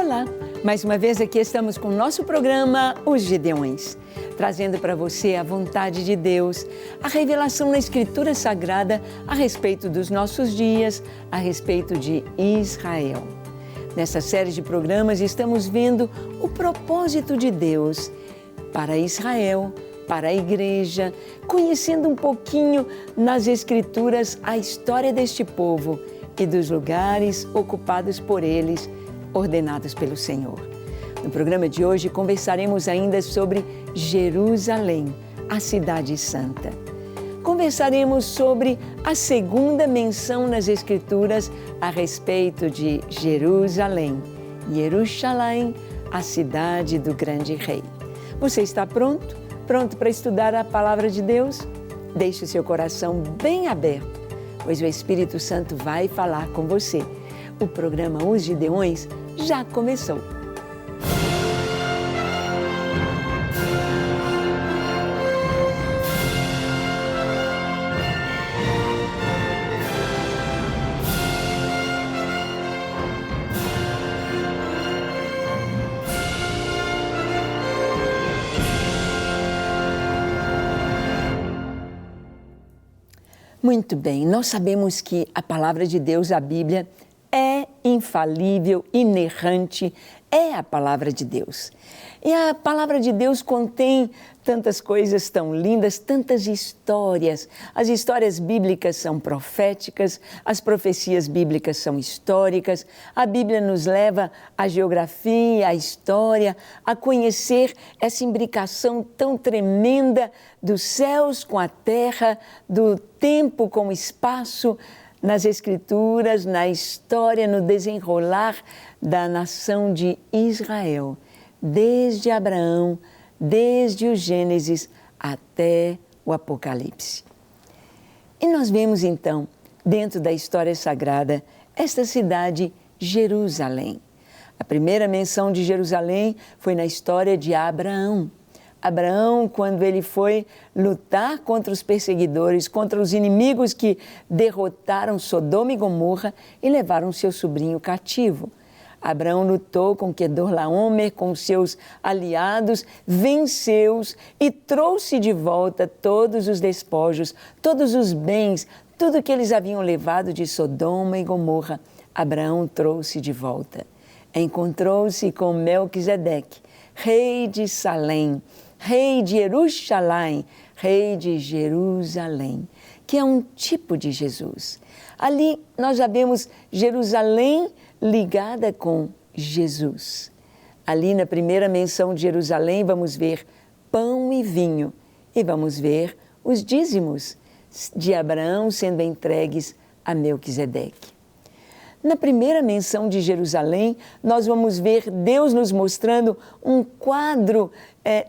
Olá, mais uma vez aqui estamos com o nosso programa Os Gideões, trazendo para você a vontade de Deus, a revelação na Escritura Sagrada a respeito dos nossos dias, a respeito de Israel. Nessa série de programas estamos vendo o propósito de Deus para Israel, para a Igreja, conhecendo um pouquinho nas Escrituras a história deste povo e dos lugares ocupados por eles, ordenados pelo Senhor. No programa de hoje conversaremos ainda sobre Jerusalém, a cidade santa. Conversaremos sobre a segunda menção nas Escrituras a respeito de Jerusalém, Yerushalayim, a cidade do grande rei. Você está pronto? Pronto para estudar a palavra de Deus? Deixe o seu coração bem aberto, pois o Espírito Santo vai falar com você. O programa Os Gideões já começou. Muito bem, nós sabemos que a palavra de Deus, a Bíblia, é infalível, inerrante, é a palavra de Deus. E a palavra de Deus contém tantas coisas tão lindas, tantas histórias. As histórias bíblicas são proféticas, as profecias bíblicas são históricas. A Bíblia nos leva à geografia, à história, a conhecer essa imbricação tão tremenda dos céus com a terra, do tempo com o espaço, nas Escrituras, na história, no desenrolar da nação de Israel, desde Abraão, desde o Gênesis até o Apocalipse. E nós vemos então, dentro da história sagrada, esta cidade Jerusalém. A primeira menção de Jerusalém foi na história de Abraão. Abraão, quando ele foi lutar contra os perseguidores, contra os inimigos que derrotaram Sodoma e Gomorra e levaram seu sobrinho cativo. Abraão lutou com Quedorlaomer, com seus aliados, venceu-os e trouxe de volta todos os despojos, todos os bens, tudo que eles haviam levado de Sodoma e Gomorra. Abraão trouxe de volta. Encontrou-se com Melquisedeque, rei de Salém, rei de Yerushalayim, rei de Jerusalém, que é um tipo de Jesus. Ali nós já vemos Jerusalém ligada com Jesus. Ali na primeira menção de Jerusalém vamos ver pão e vinho e vamos ver os dízimos de Abraão sendo entregues a Melquisedeque. Na primeira menção de Jerusalém, nós vamos ver Deus nos mostrando um quadro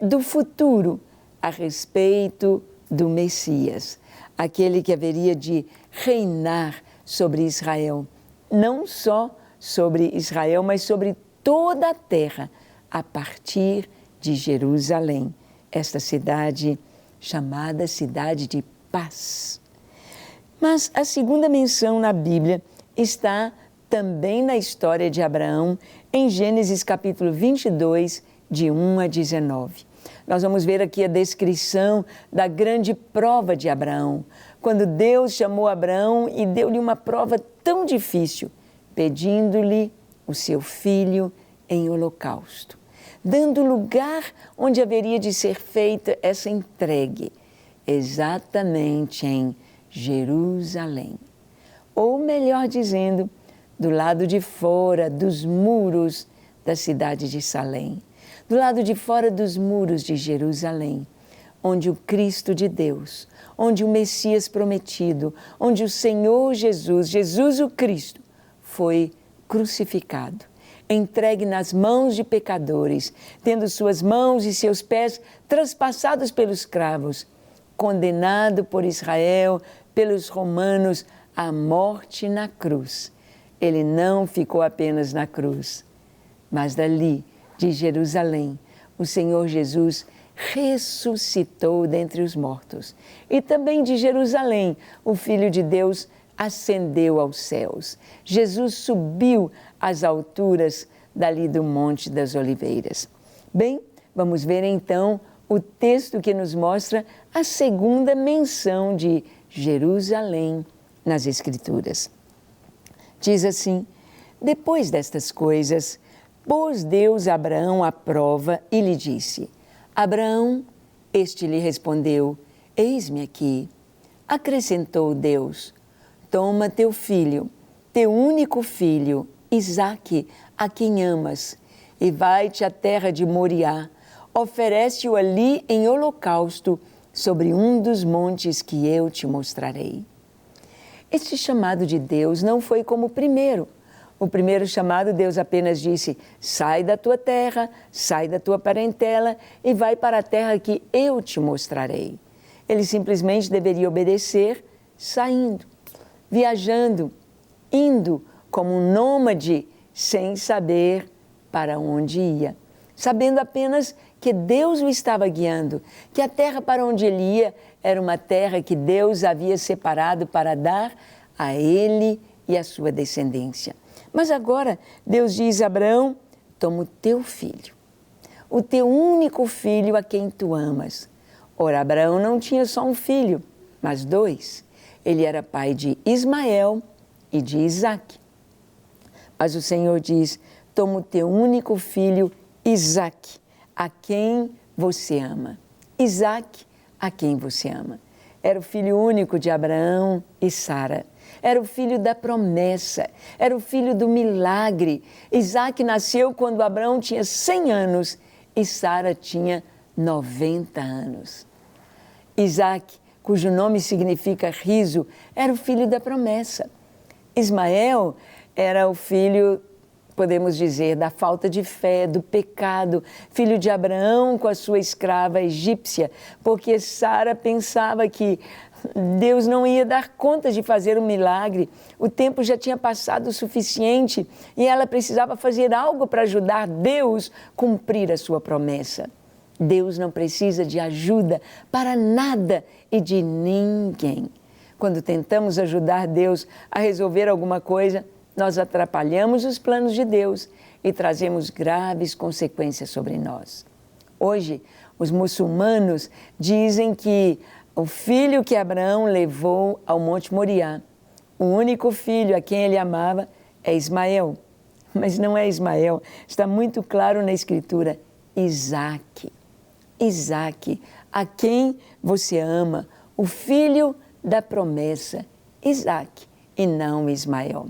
do futuro a respeito do Messias, aquele que haveria de reinar sobre Israel, não só sobre Israel, mas sobre toda a terra, a partir de Jerusalém, esta cidade chamada Cidade de Paz. Mas a segunda menção na Bíblia está também na história de Abraão, em Gênesis capítulo 22, de 1 a 19. Nós vamos ver aqui a descrição da grande prova de Abraão, quando Deus chamou Abraão e deu-lhe uma prova tão difícil, pedindo-lhe o seu filho em holocausto, dando lugar onde haveria de ser feita essa entregue, exatamente em Jerusalém. Ou melhor dizendo, do lado de fora dos muros da cidade de Salém, do lado de fora dos muros de Jerusalém, onde o Cristo de Deus, onde o Messias prometido, onde o Senhor Jesus, Jesus o Cristo, foi crucificado, entregue nas mãos de pecadores, tendo suas mãos e seus pés traspassados pelos cravos, condenado por Israel, pelos romanos, à morte na cruz. Ele não ficou apenas na cruz, mas dali, de Jerusalém, o Senhor Jesus ressuscitou dentre os mortos. E também de Jerusalém, o Filho de Deus ascendeu aos céus. Jesus subiu às alturas dali do Monte das Oliveiras. Bem, vamos ver então o texto que nos mostra a segunda menção de Jerusalém nas Escrituras. Diz assim: depois destas coisas, pôs Deus Abraão à prova e lhe disse: Abraão, este lhe respondeu: eis-me aqui. Acrescentou Deus: toma teu filho, teu único filho, Isaque, a quem amas, e vai-te à terra de Moriá, oferece-o ali em holocausto sobre um dos montes que eu te mostrarei. Este chamado de Deus não foi como o primeiro. O primeiro chamado, Deus apenas disse: sai da tua terra, sai da tua parentela e vai para a terra que eu te mostrarei. Ele simplesmente deveria obedecer, saindo, viajando, indo como um nômade, sem saber para onde ia, sabendo apenas que Deus o estava guiando, que a terra para onde ele ia era uma terra que Deus havia separado para dar a ele e a sua descendência. Mas agora Deus diz a Abraão: toma o teu filho, o teu único filho a quem tu amas. Ora, Abraão não tinha só um filho, mas dois. Ele era pai de Ismael e de Isaque. Mas o Senhor diz: toma o teu único filho, Isaque, a quem você ama. Isaque, a quem você ama. Era o filho único de Abraão e Sara. Era o filho da promessa, era o filho do milagre. Isaque nasceu quando Abraão tinha 100 anos e Sara tinha 90 anos. Isaque, cujo nome significa riso, era o filho da promessa. Ismael era o filho, podemos dizer, da falta de fé, do pecado, filho de Abraão com a sua escrava egípcia, porque Sara pensava que Deus não ia dar conta de fazer um milagre, o tempo já tinha passado o suficiente e ela precisava fazer algo para ajudar Deus a cumprir a sua promessa. Deus não precisa de ajuda para nada e de ninguém. Quando tentamos ajudar Deus a resolver alguma coisa, nós atrapalhamos os planos de Deus e trazemos graves consequências sobre nós. Hoje, os muçulmanos dizem que o filho que Abraão levou ao Monte Moriá, o único filho a quem ele amava, é Ismael. Mas não é Ismael, está muito claro na Escritura: Isaque. Isaque, a quem você ama, o filho da promessa, Isaque, e não Ismael.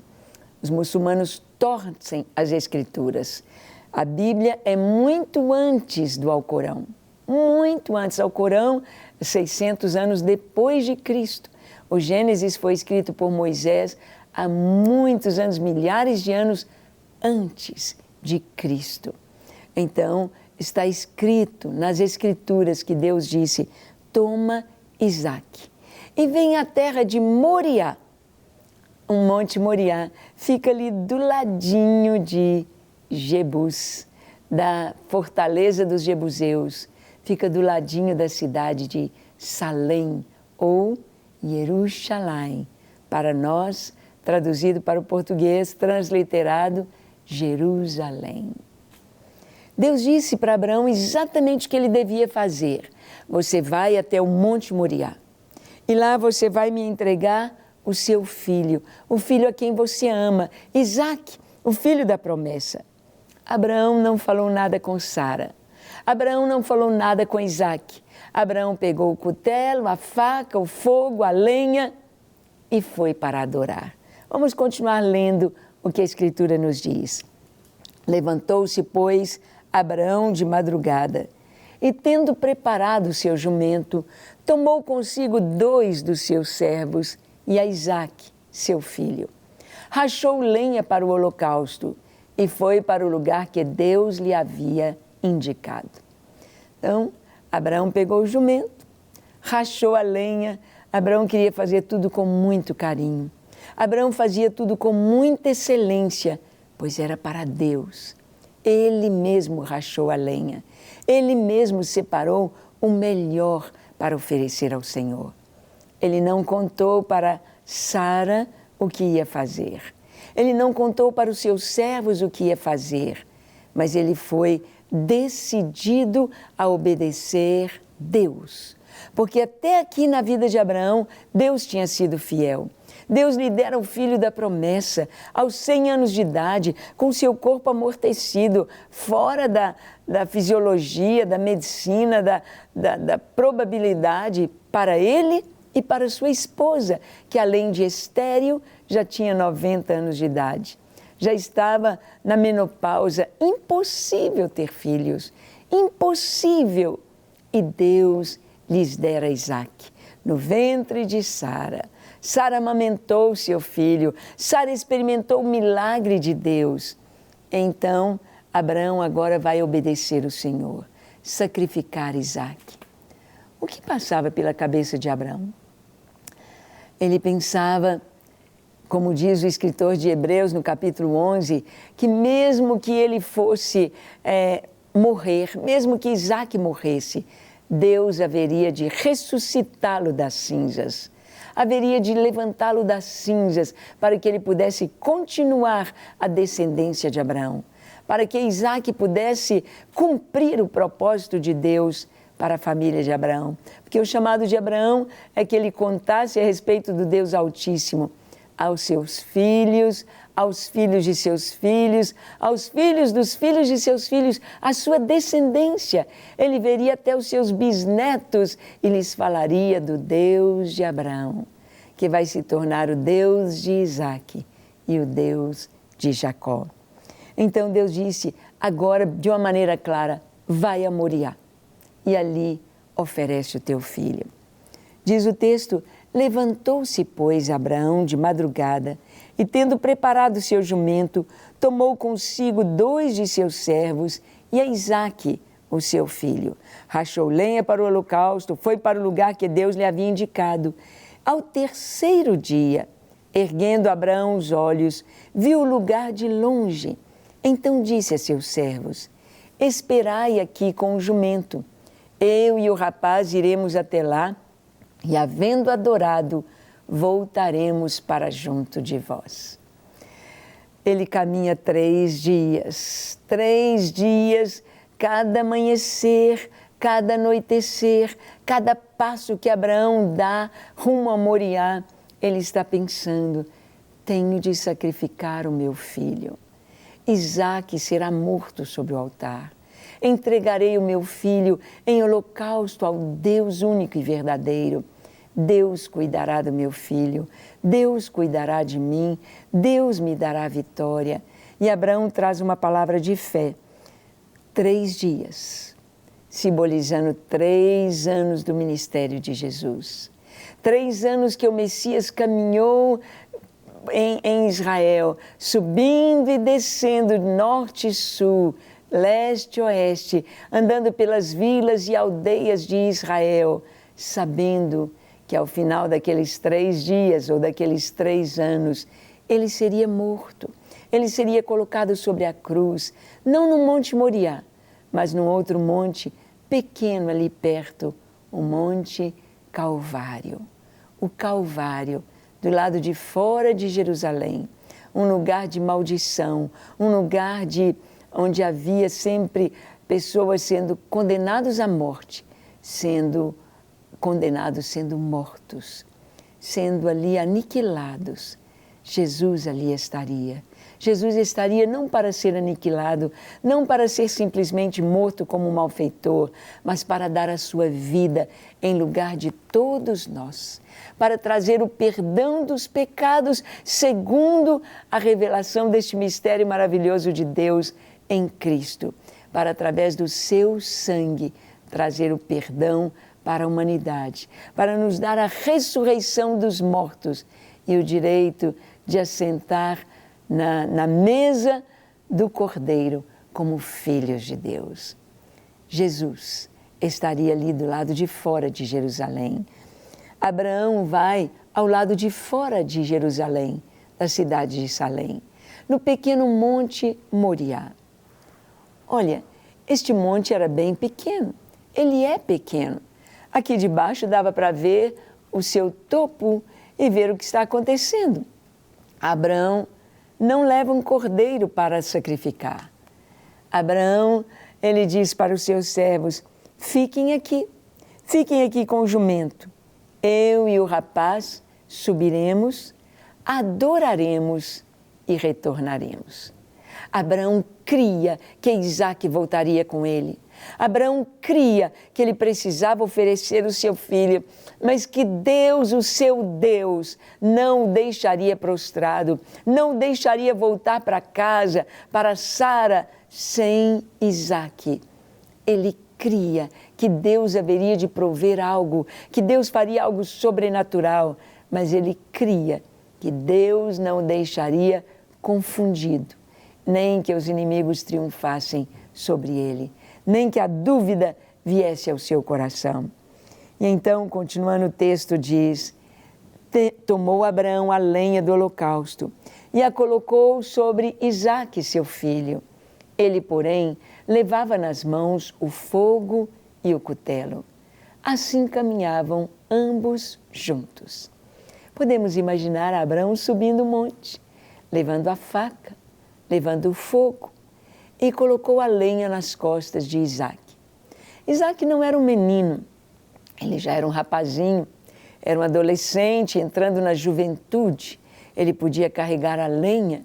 Os muçulmanos torcem as Escrituras. A Bíblia é muito antes do Alcorão, muito antes. O Alcorão, 600 anos depois de Cristo. O Gênesis foi escrito por Moisés há muitos anos, milhares de anos antes de Cristo. Então, está escrito nas Escrituras que Deus disse: toma Isaque e vem à terra de Moriá. O Monte Moriá fica ali do ladinho de Jebus, da fortaleza dos Jebuseus, fica do ladinho da cidade de Salém ou Jerusalém. Para nós, traduzido para o português, transliterado, Jerusalém. Deus disse para Abraão exatamente o que ele devia fazer. Você vai até o Monte Moriá e lá você vai me entregar o seu filho, o filho a quem você ama, Isaque, o filho da promessa. Abraão não falou nada com Sara. Abraão não falou nada com Isaque. Abraão pegou o cutelo, a faca, o fogo, a lenha e foi para adorar. Vamos continuar lendo o que a Escritura nos diz. Levantou-se, pois, Abraão de madrugada e, tendo preparado o seu jumento, tomou consigo 2 dos seus servos e a Isaque, seu filho. Rachou lenha para o holocausto e foi para o lugar que Deus lhe havia indicado. Então, Abraão pegou o jumento, rachou a lenha. Abraão queria fazer tudo com muito carinho. Abraão fazia tudo com muita excelência, pois era para Deus. Ele mesmo rachou a lenha. Ele mesmo separou o melhor para oferecer ao Senhor. Ele não contou para Sara o que ia fazer. Ele não contou para os seus servos o que ia fazer. mas ele foi decidido a obedecer Deus. Porque até aqui na vida de Abraão, Deus tinha sido fiel. Deus lhe dera o filho da promessa, aos 100 anos de idade, com seu corpo amortecido, fora da fisiologia, da medicina, da probabilidade para ele e para sua esposa, que além de estéril, já tinha 90 anos de idade. Já estava na menopausa, impossível ter filhos, impossível. E Deus lhes dera Isaque, no ventre de Sara. Sara amamentou seu filho, Sara experimentou o milagre de Deus. Então, Abraão agora vai obedecer o Senhor, sacrificar Isaque. O que passava pela cabeça de Abraão? Ele pensava, como diz o escritor de Hebreus no capítulo 11, que mesmo que ele fosse morrer, mesmo que Isaque morresse, Deus haveria de ressuscitá-lo das cinzas, haveria de levantá-lo das cinzas para que ele pudesse continuar a descendência de Abraão, para que Isaque pudesse cumprir o propósito de Deus para a família de Abraão. Porque o chamado de Abraão é que ele contasse a respeito do Deus Altíssimo aos seus filhos, aos filhos de seus filhos, aos filhos dos filhos de seus filhos, a sua descendência. Ele veria até os seus bisnetos e lhes falaria do Deus de Abraão, que vai se tornar o Deus de Isaque e o Deus de Jacó. Então Deus disse, agora de uma maneira clara, vai a Moriá e ali oferece o teu filho. Diz o texto, levantou-se, pois, Abraão de madrugada e, tendo preparado seu jumento, tomou consigo 2 de seus servos e a Isaque, o seu filho. Rachou lenha para o holocausto, foi para o lugar que Deus lhe havia indicado. Ao 3º dia, erguendo Abraão os olhos, viu o lugar de longe. Então disse a seus servos, esperai aqui com o jumento. Eu e o rapaz iremos até lá e, havendo adorado, voltaremos para junto de vós. Ele caminha 3 dias, 3 dias, cada amanhecer, cada anoitecer, cada passo que Abraão dá rumo a Moriá, ele está pensando, tenho de sacrificar o meu filho. Isaque será morto sobre o altar. Entregarei o meu filho em holocausto ao Deus único e verdadeiro. Deus cuidará do meu filho, Deus cuidará de mim, Deus me dará a vitória. E Abraão traz uma palavra de fé. 3 dias, simbolizando 3 anos do ministério de Jesus. 3 anos que o Messias caminhou em Israel, subindo e descendo norte e sul, leste e oeste, andando pelas vilas e aldeias de Israel, sabendo que ao final daqueles 3 dias ou daqueles 3 anos, ele seria morto, ele seria colocado sobre a cruz, não no Monte Moriá, mas num outro monte pequeno ali perto, o Monte Calvário. O Calvário, do lado de fora de Jerusalém, um lugar de maldição, um lugar onde havia sempre pessoas sendo condenadas à morte, sendo condenados, sendo mortos, sendo ali aniquilados. Jesus ali estaria. Jesus estaria não para ser aniquilado, não para ser simplesmente morto como um malfeitor, mas para dar a sua vida em lugar de todos nós, para trazer o perdão dos pecados segundo a revelação deste mistério maravilhoso de Deus em Cristo, para através do seu sangue trazer o perdão para a humanidade, para nos dar a ressurreição dos mortos e o direito de assentar na mesa do Cordeiro como filhos de Deus. Jesus estaria ali do lado de fora de Jerusalém. Abraão vai ao lado de fora de Jerusalém, da cidade de Salém, no pequeno Monte Moriá. Olha, este monte era bem pequeno, ele é pequeno. Aqui de baixo dava para ver o seu topo e ver o que está acontecendo. Abraão não leva um cordeiro para sacrificar. Abraão, ele diz para os seus servos, fiquem aqui com o jumento. Eu e o rapaz subiremos, adoraremos e retornaremos. Abraão cria que Isaque voltaria com ele. Abraão cria que ele precisava oferecer o seu filho, mas que Deus, o seu Deus, não o deixaria prostrado, não o deixaria voltar para casa, para Sara, sem Isaque. Ele cria que Deus haveria de prover algo, que Deus faria algo sobrenatural, mas ele cria que Deus não o deixaria confundido, nem que os inimigos triunfassem sobre ele, nem que a dúvida viesse ao seu coração. E então, continuando o texto, diz, tomou Abraão a lenha do holocausto e a colocou sobre Isaque, seu filho. Ele, porém, levava nas mãos o fogo e o cutelo. Assim caminhavam ambos juntos. Podemos imaginar Abraão subindo o monte, levando a faca, levando o fogo, e colocou a lenha nas costas de Isaque. Isaque não era um menino, ele já era um rapazinho, era um adolescente entrando na juventude, ele podia carregar a lenha.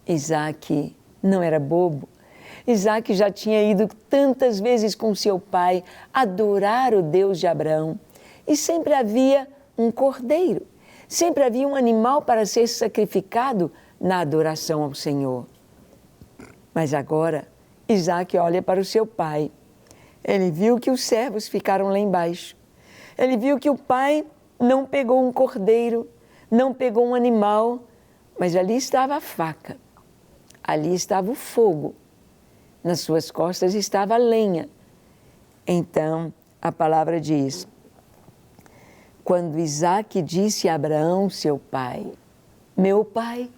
Isaque não era bobo. Isaque já tinha ido tantas vezes com seu pai adorar o Deus de Abraão. E sempre havia um cordeiro, sempre havia um animal para ser sacrificado na adoração ao Senhor. Mas agora, Isaque olha para o seu pai. Ele viu que os servos ficaram lá embaixo. Ele viu que o pai não pegou um cordeiro, não pegou um animal, mas ali estava a faca, ali estava o fogo. Nas suas costas estava a lenha. Então, a palavra diz, quando Isaque disse a Abraão, seu pai, meu pai,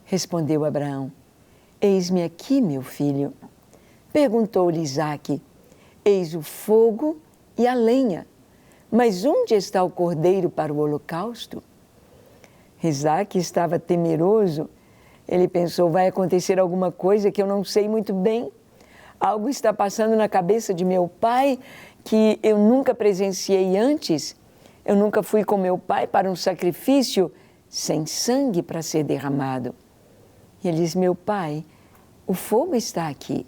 respondeu Abraão, eis-me aqui, meu filho. Perguntou-lhe Isaque, eis o fogo e a lenha, mas onde está o cordeiro para o holocausto? Isaque estava temeroso. Ele pensou, vai acontecer alguma coisa que eu não sei muito bem. Algo está passando na cabeça de meu pai que eu nunca presenciei antes. Eu nunca fui com meu pai para um sacrifício sem sangue para ser derramado. E ele diz, meu pai, o fogo está aqui,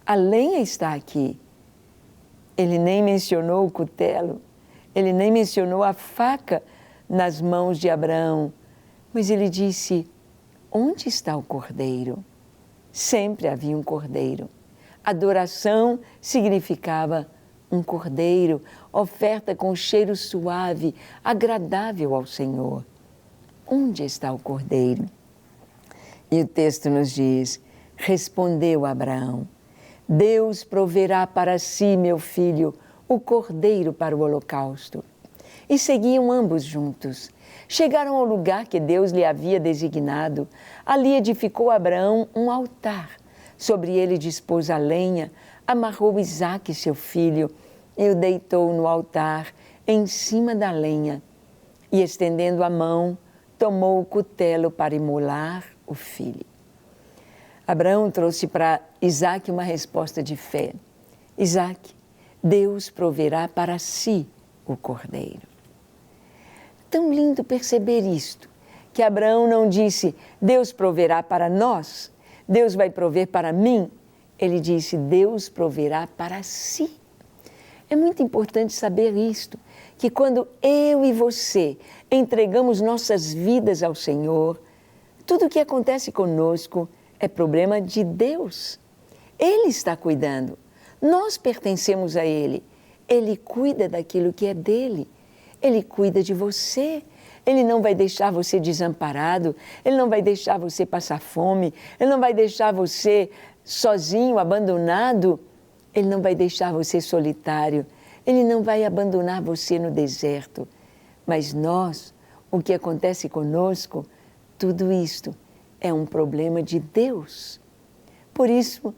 a lenha está aqui. Ele nem mencionou o cutelo, ele nem mencionou a faca nas mãos de Abraão, mas ele disse, onde está o cordeiro? Sempre havia um cordeiro. Adoração significava um cordeiro, oferta com cheiro suave, agradável ao Senhor. Onde está o cordeiro? E o texto nos diz, respondeu Abraão, Deus proverá para si, meu filho, o cordeiro para o holocausto. E seguiam ambos juntos. Chegaram ao lugar que Deus lhe havia designado. Ali edificou Abraão um altar. Sobre ele dispôs a lenha, amarrou Isaque, seu filho, e o deitou no altar, em cima da lenha. E, estendendo a mão, tomou o cutelo para imolar o filho. Abraão trouxe para Isaque uma resposta de fé. Isaque, Deus proverá para si o cordeiro. Tão lindo perceber isto, que Abraão não disse, Deus proverá para nós, Deus vai prover para mim. Ele disse, Deus proverá para si. É muito importante saber isto, que quando eu e você entregamos nossas vidas ao Senhor, tudo o que acontece conosco é problema de Deus. Ele está cuidando. Nós pertencemos a Ele. Ele cuida daquilo que é dele. Ele cuida de você. Ele não vai deixar você desamparado. Ele não vai deixar você passar fome. Ele não vai deixar você sozinho, abandonado. Ele não vai deixar você solitário. Ele não vai abandonar você no deserto. Mas nós, o que acontece conosco, tudo isto é um problema de Deus. Por isso,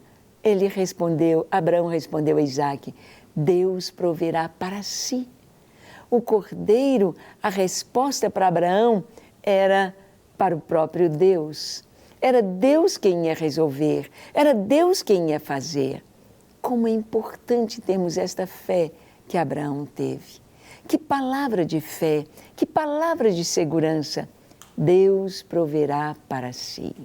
Abraão respondeu a Isaque, Deus proverá para si. O cordeiro, a resposta para Abraão era para o próprio Deus. Era Deus quem ia resolver, era Deus quem ia fazer. Como é importante termos esta fé que Abraão teve. Que palavra de fé, que palavra de segurança. Deus proverá para si.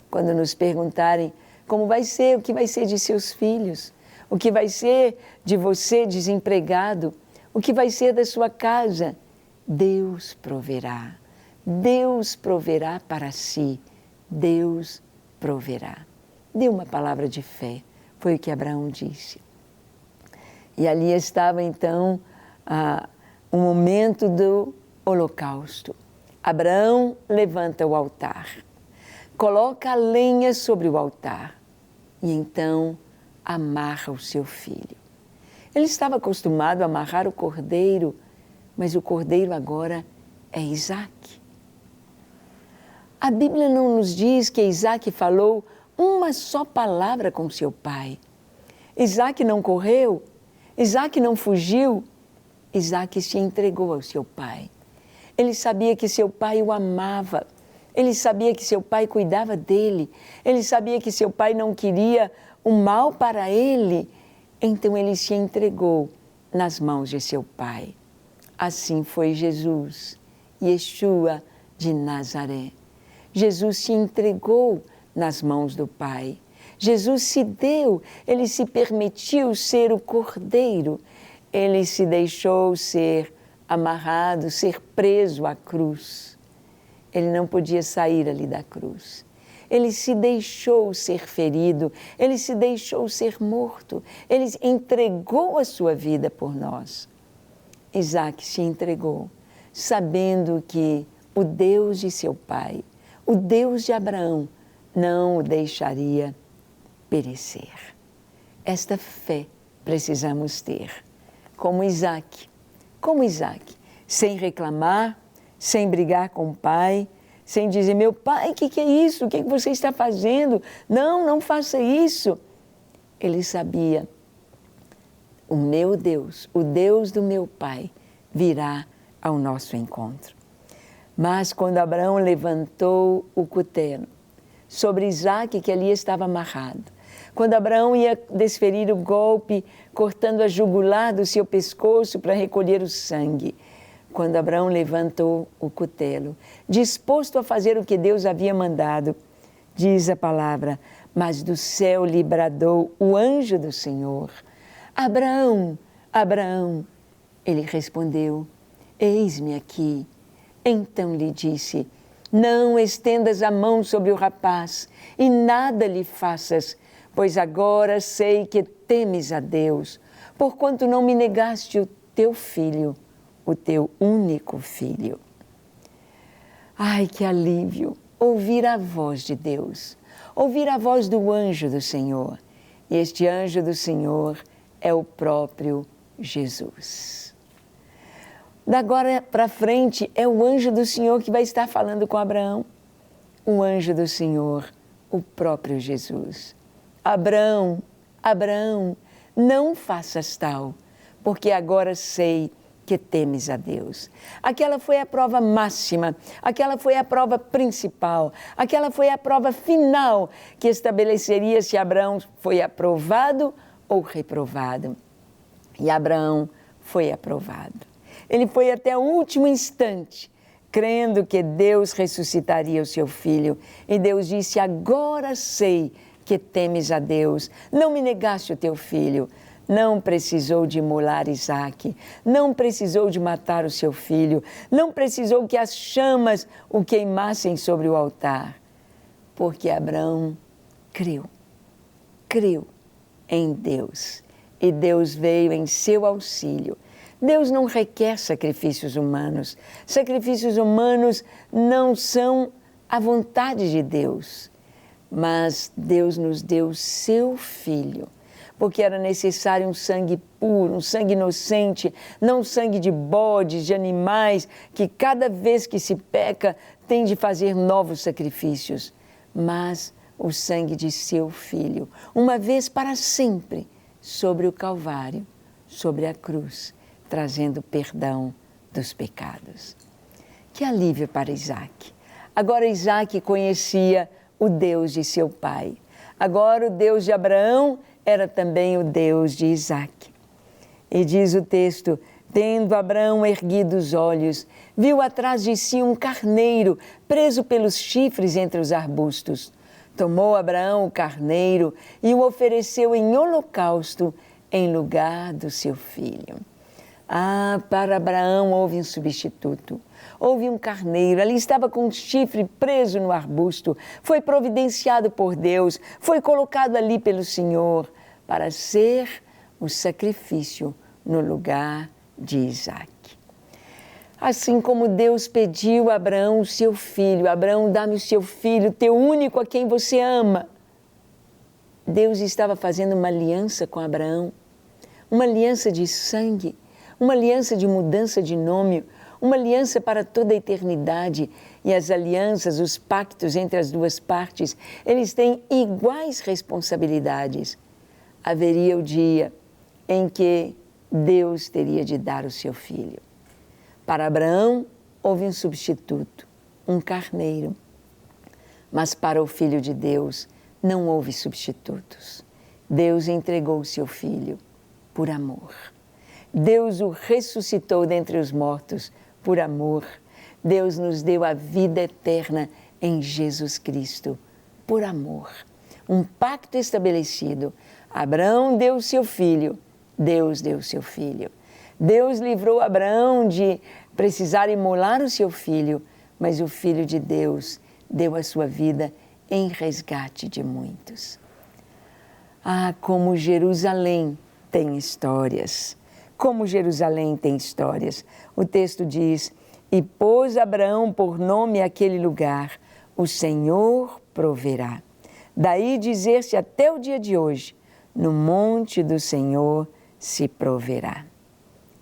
Quando nos perguntarem como vai ser, o que vai ser de seus filhos, o que vai ser de você desempregado, o que vai ser da sua casa, Deus proverá. Deus proverá para si. Deus proverá. Dê uma palavra de fé. Foi o que Abraão disse. E ali estava então o momento do holocausto. Abraão levanta o altar, coloca a lenha sobre o altar e então amarra o seu filho. Ele estava acostumado a amarrar o cordeiro, mas o cordeiro agora é Isaque. A Bíblia não nos diz que Isaque falou uma só palavra com seu pai. Isaque não correu, Isaque não fugiu, Isaque se entregou ao seu pai. Ele sabia que seu pai o amava, ele sabia que seu pai cuidava dele, ele sabia que seu pai não queria o mal para ele, então ele se entregou nas mãos de seu pai. Assim foi Jesus, Yeshua de Nazaré. Jesus se entregou nas mãos do Pai. Jesus se deu, ele se permitiu ser o cordeiro, ele se deixou ser amarrado, ser preso à cruz. Ele não podia sair ali da cruz. Ele se deixou ser ferido, ele se deixou ser morto, ele entregou a sua vida por nós. Isaque se entregou, sabendo que o Deus de seu pai, o Deus de Abraão, não o deixaria perecer. Esta fé precisamos ter, como Isaque, sem reclamar, sem brigar com o pai, sem dizer, meu pai, o que é isso? O que você está fazendo? Não, não faça isso. Ele sabia, o meu Deus, o Deus do meu pai, virá ao nosso encontro. Mas quando Abraão levantou o cutelo sobre Isaque, que ali estava amarrado, quando Abraão ia desferir o golpe, cortando a jugular do seu pescoço para recolher o sangue, quando Abraão levantou o cutelo, disposto a fazer o que Deus havia mandado, diz a palavra, mas do céu lhe bradou o anjo do Senhor. Abraão, Abraão. Ele respondeu, eis-me aqui. Então lhe disse, não estendas a mão sobre o rapaz e nada lhe faças, pois agora sei que temes a Deus, porquanto não me negaste o teu filho, o teu único filho. Ai, que alívio ouvir a voz de Deus, ouvir a voz do anjo do Senhor. E este anjo do Senhor é o próprio Jesus. Da agora para frente é o anjo do Senhor que vai estar falando com Abraão. O anjo do Senhor, o próprio Jesus. Abraão, Abraão, não faças tal, porque agora sei que temes a Deus. Aquela foi a prova máxima, aquela foi a prova principal, aquela foi a prova final que estabeleceria se Abraão foi aprovado ou reprovado. E Abraão foi aprovado. Ele foi até o último instante, crendo que Deus ressuscitaria o seu filho. E Deus disse, agora sei que temes a Deus, não me negaste o teu filho. Não precisou de imolar Isaque, não precisou de matar o seu filho, não precisou que as chamas o queimassem sobre o altar, porque Abraão creu em Deus e Deus veio em seu auxílio. Deus não requer sacrifícios humanos. Sacrifícios humanos não são a vontade de Deus, mas Deus nos deu seu Filho, porque era necessário um sangue puro, um sangue inocente, não sangue de bodes, de animais, que cada vez que se peca tem de fazer novos sacrifícios, mas o sangue de seu Filho, uma vez para sempre, sobre o Calvário, sobre a cruz, trazendo perdão dos pecados. Que alívio para Isaque. Agora Isaque conhecia o Deus de seu pai. Agora o Deus de Abraão era também o Deus de Isaque. E diz o texto, tendo Abraão erguido os olhos, viu atrás de si um carneiro preso pelos chifres entre os arbustos. Tomou Abraão o carneiro e o ofereceu em holocausto em lugar do seu filho. Ah, para Abraão houve um substituto. Houve um carneiro, ali estava com um chifre preso no arbusto. Foi providenciado por Deus, foi colocado ali pelo Senhor para ser o sacrifício no lugar de Isaque. Assim como Deus pediu a Abraão o seu filho, Abraão, dá-me o seu filho, teu único a quem você ama. Deus estava fazendo uma aliança com Abraão, uma aliança de sangue, uma aliança de mudança de nome, uma aliança para toda a eternidade. E as alianças, os pactos entre as duas partes, eles têm iguais responsabilidades. Haveria o dia em que Deus teria de dar o seu filho. Para Abraão, houve um substituto, um carneiro. Mas para o Filho de Deus, não houve substitutos. Deus entregou o seu filho por amor. Deus o ressuscitou dentre os mortos por amor. Deus nos deu a vida eterna em Jesus Cristo por amor. Um pacto estabelecido. Abraão deu o seu filho, Deus deu o seu filho. Deus livrou Abraão de precisar imolar o seu filho, mas o Filho de Deus deu a sua vida em resgate de muitos. Ah, como Jerusalém tem histórias! Como Jerusalém tem histórias! O texto diz, e pôs Abraão por nome aquele lugar, o Senhor proverá. Daí dizer-se até o dia de hoje, no monte do Senhor se proverá.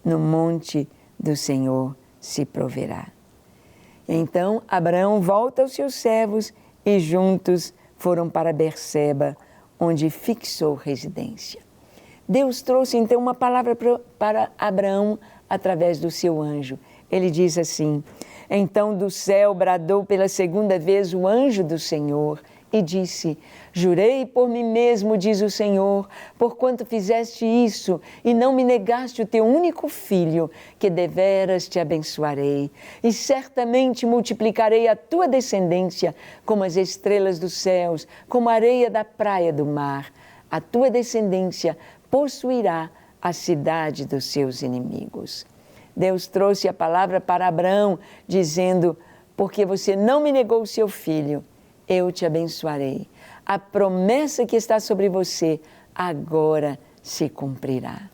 No monte do Senhor se proverá. Então Abraão volta aos seus servos e juntos foram para Berseba, onde fixou residência. Deus trouxe então uma palavra para Abraão através do seu anjo. Ele diz assim, então do céu bradou pela segunda vez o anjo do Senhor e disse, jurei por mim mesmo, diz o Senhor, porquanto fizeste isso e não me negaste o teu único filho, que deveras te abençoarei e certamente multiplicarei a tua descendência como as estrelas dos céus, como a areia da praia do mar. A tua descendência possuirá a cidade dos seus inimigos. Deus trouxe a palavra para Abraão, dizendo, porque você não me negou o seu filho, eu te abençoarei. A promessa que está sobre você agora se cumprirá.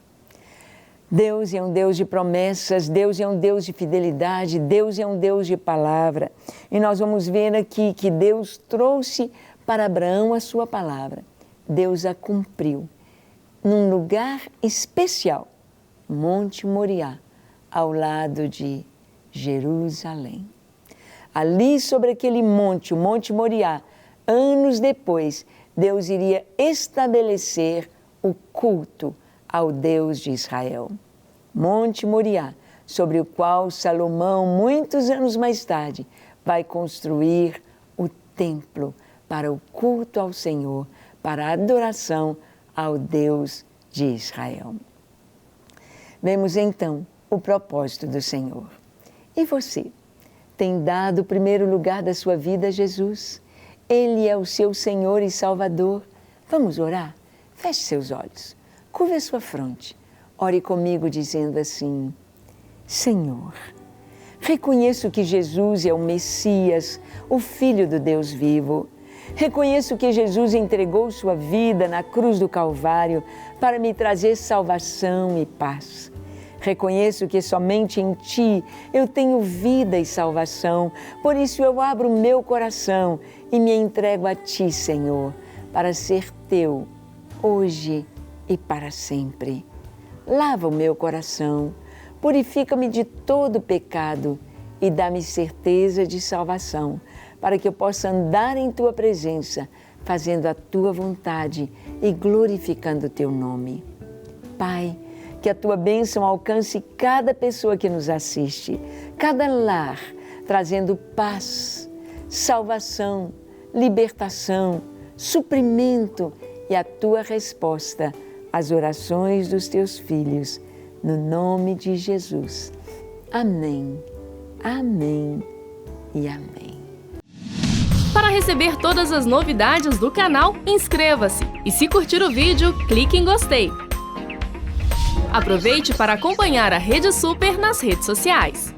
Deus é um Deus de promessas, Deus é um Deus de fidelidade, Deus é um Deus de palavra. E nós vamos ver aqui que Deus trouxe para Abraão a sua palavra. Deus a cumpriu num lugar especial, Monte Moriá, ao lado de Jerusalém. Ali sobre aquele monte, o Monte Moriá, anos depois, Deus iria estabelecer o culto ao Deus de Israel. Monte Moriá, sobre o qual Salomão, muitos anos mais tarde, vai construir o templo para o culto ao Senhor, para a adoração ao Deus de Israel. Vemos então o propósito do Senhor. E você? Tem dado o primeiro lugar da sua vida a Jesus? Ele é o seu Senhor e Salvador. Vamos orar? Feche seus olhos, curve a sua fronte. Ore comigo dizendo assim, Senhor, reconheço que Jesus é o Messias, o Filho do Deus vivo. Reconheço que Jesus entregou sua vida na cruz do Calvário para me trazer salvação e paz. Reconheço que somente em Ti eu tenho vida e salvação, por isso eu abro o meu coração e me entrego a Ti, Senhor, para ser Teu, hoje e para sempre. Lava o meu coração, purifica-me de todo pecado e dá-me certeza de salvação, para que eu possa andar em Tua presença, fazendo a Tua vontade e glorificando o Teu nome. Pai, que a Tua bênção alcance cada pessoa que nos assiste, cada lar, trazendo paz, salvação, libertação, suprimento e a tua resposta às orações dos teus filhos. No nome de Jesus. Amém, amém e amém. Para receber todas as novidades do canal, inscreva-se e, se curtir o vídeo, clique em gostei. Aproveite para acompanhar a Rede Super nas redes sociais.